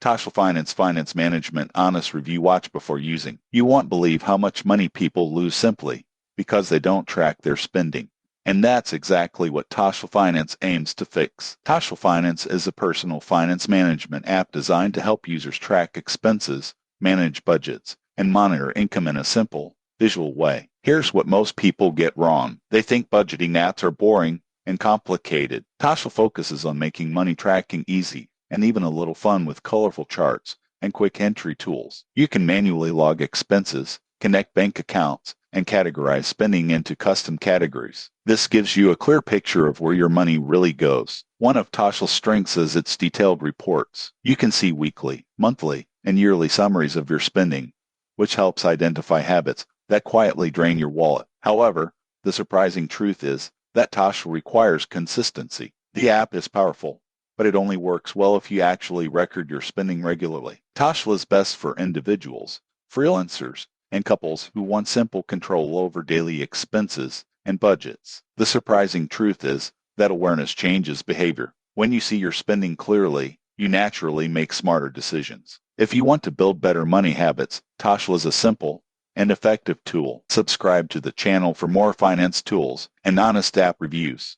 Toshal Finance Management Honest Review. Watch before using. You won't believe how much money people lose simply because they don't track their spending. And that's exactly what Toshal Finance aims to fix. Toshal Finance is a personal finance management app designed to help users track expenses, manage budgets, and monitor income in a simple, visual way. Here's what most people get wrong. They think budgeting apps are boring and complicated. Toshal focuses on making money tracking easy and even a little fun with colorful charts and quick entry tools. You can manually log expenses, connect bank accounts, and categorize spending into custom categories. This gives you a clear picture of where your money really goes. One of Toshal's strengths is its detailed reports. You can see weekly, monthly, and yearly summaries of your spending, which helps identify habits that quietly drain your wallet. However, the surprising truth is that Toshal requires consistency. The app is powerful, but it only works well if you actually record your spending regularly. Toshal is best for individuals, freelancers, and couples who want simple control over daily expenses and budgets. The surprising truth is that awareness changes behavior. When you see your spending clearly, you naturally make smarter decisions. If you want to build better money habits, Toshal is a simple and effective tool. Subscribe to the channel for more finance tools and honest app reviews.